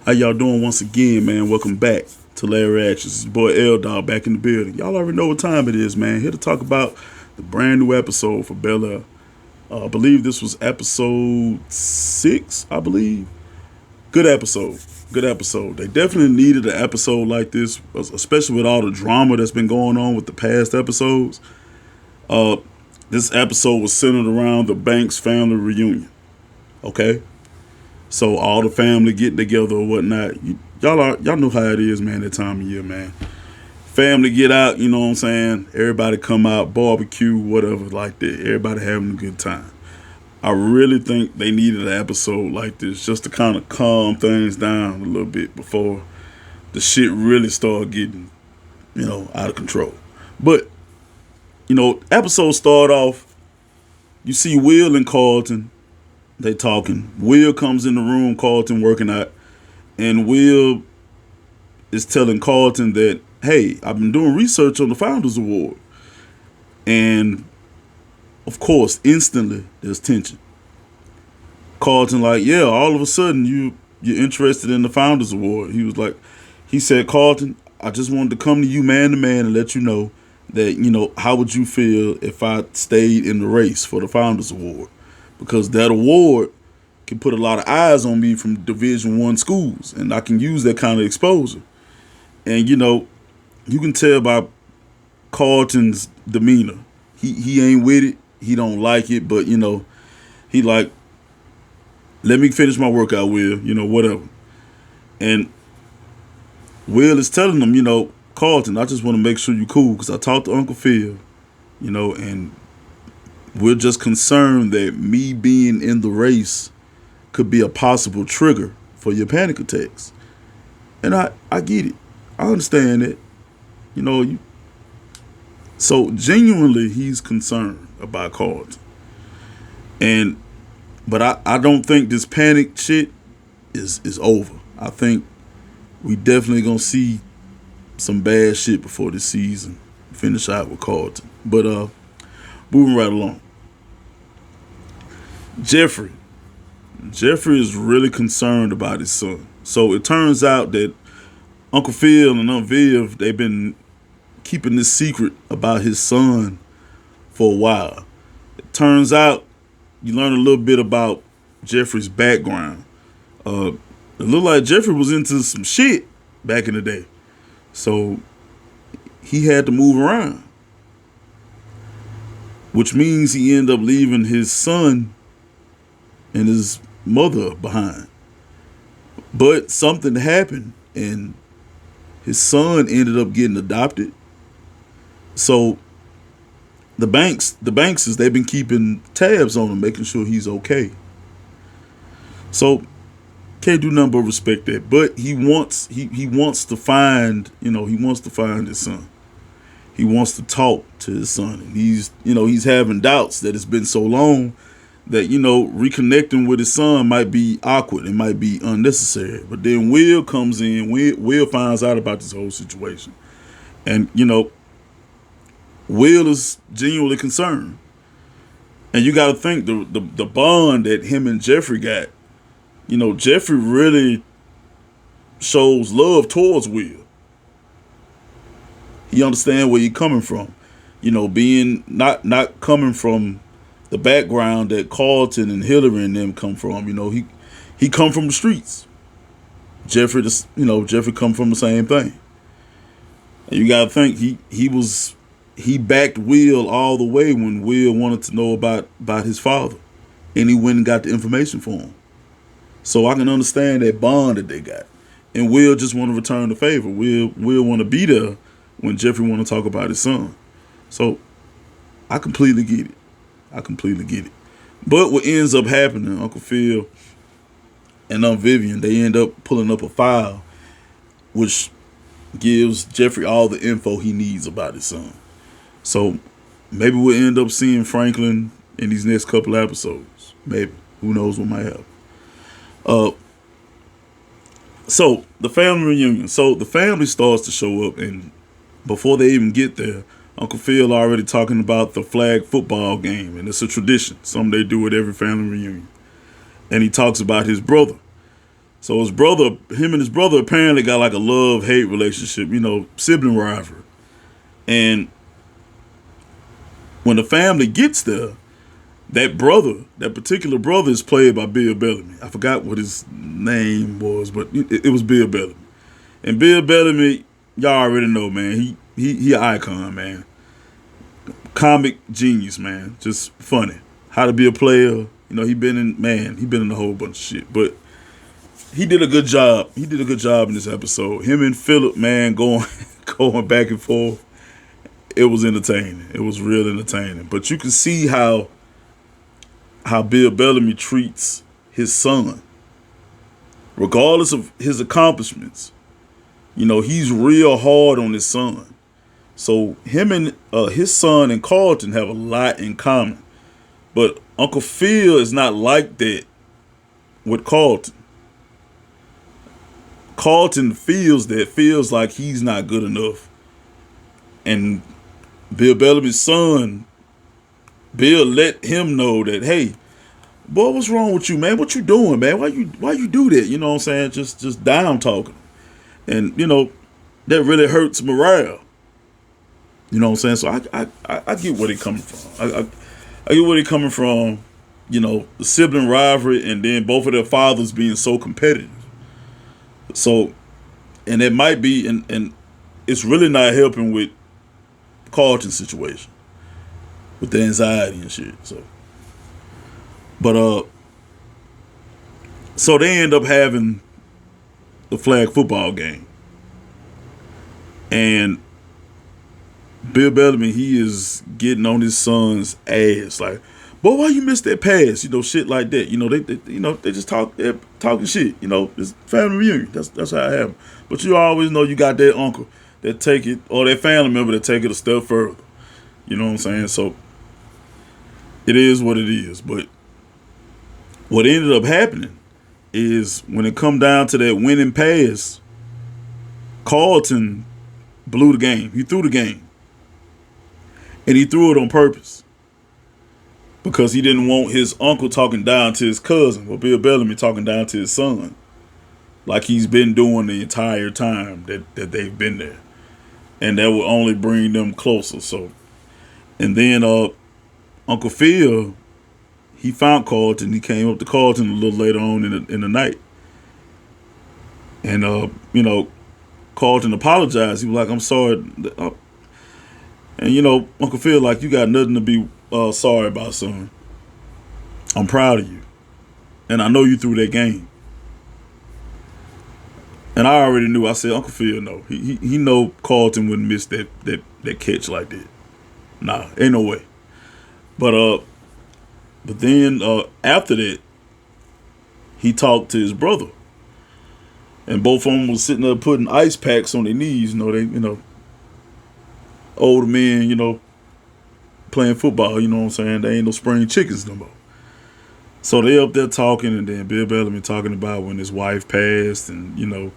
How y'all doing once again, man? Welcome back to Larry Actions. It's your boy L Dog back in the building. Y'all already know what time it is, man. Here to talk about the brand new episode for Bel-Air. I believe this was episode 6, I believe. Good episode. Good episode. They definitely needed an episode like this, especially with all the drama that's been going on with the past episodes. This episode was centered around the Banks family reunion. Okay? So all the family getting together or whatnot. Y'all know how it is, man, that time of year, man. Family get out, you know what I'm saying? Everybody come out, barbecue, whatever, like that. Everybody having a good time. I really think they needed an episode like this just to kind of calm things down a little bit before the shit really started getting, out of control. But, episode start off, you see Will and Carlton, they talking. Will comes in the room, Carlton working out, and Will is telling Carlton that, hey, I've been doing research on the Founders Award. And, of course, instantly, there's tension. Carlton like, yeah, all of a sudden, you're interested in the Founders Award. He said, Carlton, I just wanted to come to you man to man and let you know that, how would you feel if I stayed in the race for the Founders Award? Because that award can put a lot of eyes on me from Division I schools, and I can use that kind of exposure. And, you can tell by Carlton's demeanor. He ain't with it. He don't like it, but, he like, let me finish my workout, Will, whatever. And Will is telling him, Carlton, I just want to make sure you cool because I talked to Uncle Phil, and we're just concerned that me being in the race could be a possible trigger for your panic attacks. And I get it. I understand it. So genuinely he's concerned about Carlton. But I don't think this panic shit is over. I think we definitely gonna see some bad shit before this season finish out with Carlton. But moving right along. Jeffrey is really concerned about his son. So it turns out that Uncle Phil and Aunt Viv, they've been keeping this secret about his son for a while. It turns out you learn a little bit about Jeffrey's background. It looked like Jeffrey was into some shit back in the day. So he had to move around, which means he ended up leaving his son and his mother behind. But something happened and his son ended up getting adopted. So the Bankses, they've been keeping tabs on him, making sure he's okay. So can't do nothing but respect that. But he wants to find, his son. He wants to talk to his son. And he's having doubts that it's been so long that, reconnecting with his son might be awkward. It might be unnecessary. But then Will comes in. Will finds out about this whole situation. And, Will is genuinely concerned. And you got to think the bond that him and Jeffrey got. Jeffrey really shows love towards Will. He understands where he's coming from. Being not coming from the background that Carlton and Hillary and them come from. He come from the streets. Jeffrey come from the same thing. And you gotta think he backed Will all the way when Will wanted to know about his father, and he went and got the information for him. So I can understand that bond that they got, and Will just want to return the favor. Will want to be there when Jeffrey want to talk about his son. So I completely get it. But what ends up happening, Uncle Phil and Aunt Vivian, they end up pulling up a file which gives Jeffrey all the info he needs about his son. So maybe we'll end up seeing Franklin in these next couple episodes. Maybe. Who knows what might happen. So the family reunion. So the family starts to show up, and before they even get there, Uncle Phil already talking about the flag football game, and it's a tradition. Something they do at every family reunion. And he talks about his brother. So him and his brother apparently got like a love-hate relationship, sibling rivalry. And when the family gets there, that particular brother is played by Bill Bellamy. I forgot what his name was, but it was Bill Bellamy. And Bill Bellamy, y'all already know, man. He an icon, man. Comic genius, man. Just funny. How to be a player. He been in a whole bunch of shit. But he did a good job. He did a good job in this episode. Him and Philip, man, going back and forth. It was entertaining. It was real entertaining. But you can see how Bill Bellamy treats his son. Regardless of his accomplishments. He's real hard on his son. So him and his son and Carlton have a lot in common. But Uncle Phil is not like that with Carlton. Carlton feels like he's not good enough. And Bill Bellamy's son, Bill, let him know that, hey, boy, what's wrong with you, man? What you doing, man? Why you do that? You know what I'm saying? Just down talking. And, that really hurts morale. You know what I'm saying? So I get where they coming from. I get where they coming from, the sibling rivalry and then both of their fathers being so competitive. So, and it might be, and it's really not helping with Carlton's situation. With the anxiety and shit. So they end up having the flag football game. And Bill Bellamy, he is getting on his son's ass, like, boy, why you missed that pass? Shit like that. They just they're talking shit. It's family reunion. That's how it happens. But you always know you got that uncle that take it, or that family member that take it a step further. You know what I'm saying? So it is what it is. But what ended up happening is when it come down to that winning pass, Carlton blew the game. He threw the game. And he threw it on purpose. Because he didn't want his uncle talking down to his cousin, or Bill Bellamy talking down to his son. Like he's been doing the entire time that they've been there. And that will only bring them closer. So, and then Uncle Phil, he found Carlton. He came up to Carlton a little later on in the night. And, Carlton apologized. He was like, I'm sorry. And, Uncle Phil, like, you got nothing to be sorry about, son. I'm proud of you. And I know you threw that game. And I already knew. I said, Uncle Phil, no. He know Carlton wouldn't miss that catch like that. Nah, ain't no way. But then after that, he talked to his brother. And both of them was sitting there putting ice packs on their knees. Older men, playing football, you know what I'm saying? They ain't no spring chickens no more. So they up there talking, and then Bill Bellamy talking about when his wife passed, and,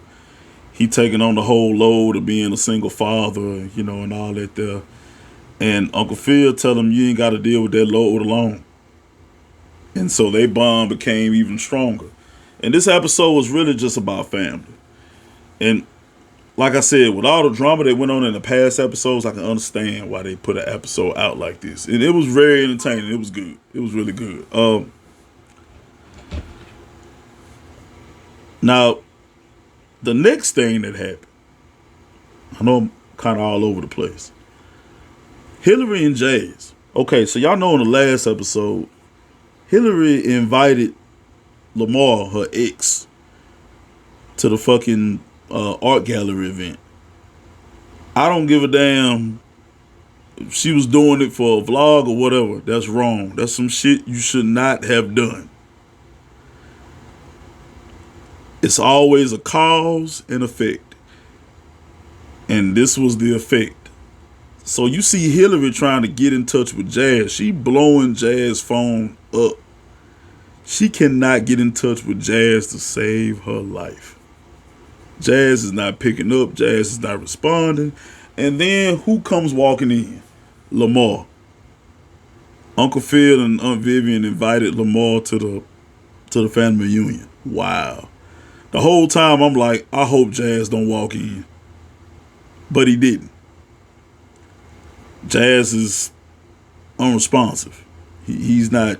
he taking on the whole load of being a single father, and all that there. And Uncle Phil tell him, you ain't got to deal with that load alone. And so their bond became even stronger. And this episode was really just about family. And like I said, with all the drama that went on in the past episodes, I can understand why they put an episode out like this. And it was very entertaining. It was good. It was really good. Now, the next thing that happened, I know I'm kind of all over the place. Hillary and Jazz. Okay, so y'all know in the last episode, Hillary invited Lamar, her ex, to the fucking art gallery event. I don't give a damn if she was doing it for a vlog or whatever. That's wrong. That's some shit you should not have done. It's always a cause and effect. And this was the effect. So you see Hillary trying to get in touch with Jazz. She blowing Jazz's phone up. She cannot get in touch with Jazz to save her life. Jazz is not picking up. Jazz is not responding. And then who comes walking in? Lamar. Uncle Phil and Aunt Vivian invited Lamar to the family reunion. Wow. The whole time I'm like, I hope Jazz don't walk in. But he didn't. Jazz is unresponsive. He's not,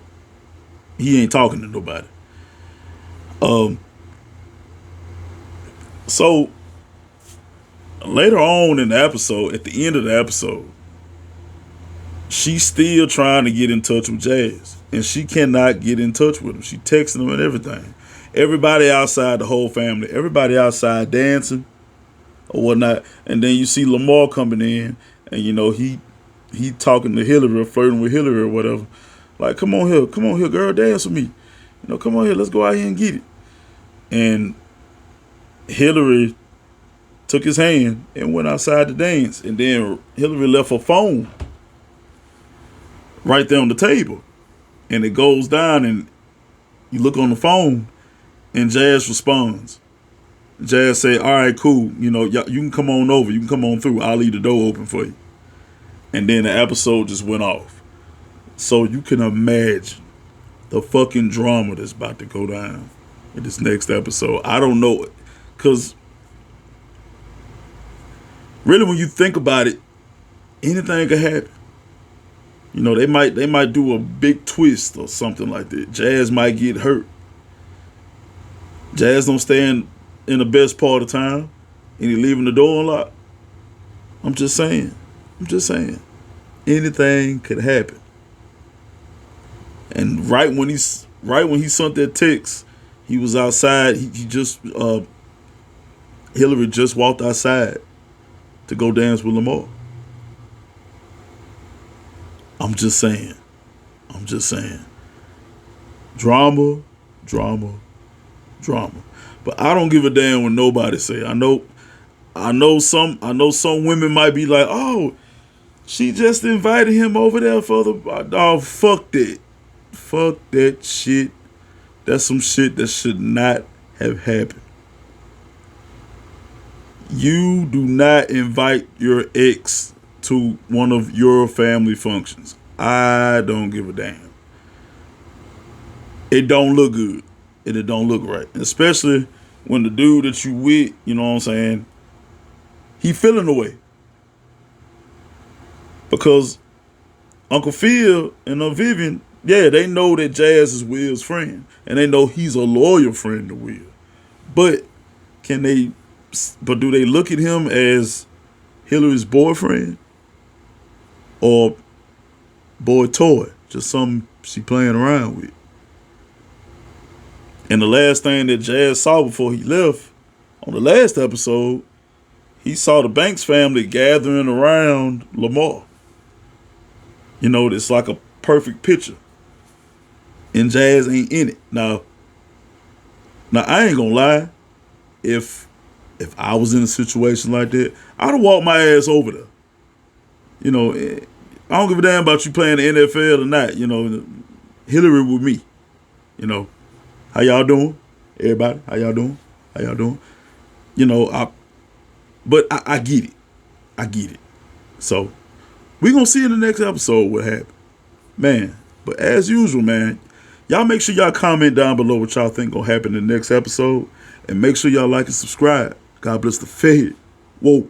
he ain't talking to nobody. So later on in the episode, at the end of the episode, she's still trying to get in touch with Jazz. And she cannot get in touch with him. She texting him and everything. Everybody outside, the whole family, everybody outside dancing or whatnot. And then you see Lamar coming in, and he talking to Hillary, flirting with Hillary or whatever. Like, come on here, girl, dance with me. Come on here, let's go out here and get it. And Hillary took his hand and went outside to dance. And then Hillary left her phone right there on the table. And it goes down, and you look on the phone, and Jazz responds. Jazz say, all right, cool. You can come on over. You can come on through. I'll leave the door open for you. And then the episode just went off. So you can imagine the fucking drama that's about to go down in this next episode. I don't know. Because really, when you think about it, anything could happen. They might do a big twist or something like that. Jazz might get hurt. Jazz don't stand in the best part of the time, and he leaving the door unlocked. I'm just saying. Anything could happen. And right when he sent that text, he was outside. He just Hillary just walked outside to go dance with Lamar. I'm just saying. Drama. But I don't give a damn what nobody say. I know some women might be like, oh, she just invited him over there for the oh, fuck that. Fuck that shit. That's some shit that should not have happened. You do not invite your ex to one of your family functions. I don't give a damn. It don't look good. And it don't look right. Especially when the dude that you with, you know what I'm saying, he feeling the way. Because Uncle Phil and Vivian, yeah, they know that Jazz is Will's friend. And they know he's a loyal friend to Will. But do they look at him as Hillary's boyfriend? Or boy toy, just something she playing around with. And the last thing that Jazz saw before he left, on the last episode, he saw the Banks family gathering around Lamar. It's like a perfect picture. And Jazz ain't in it. Now I ain't gonna lie. If I was in a situation like that, I'd have walked my ass over there. I don't give a damn about you playing the NFL or not. Hillary with me. How y'all doing? Everybody, how y'all doing? But I get it. So we gonna see in the next episode what happened. Man, but as usual, man, y'all make sure y'all comment down below what y'all think gonna happen in the next episode. And make sure y'all like and subscribe. God bless the Fed. Whoa.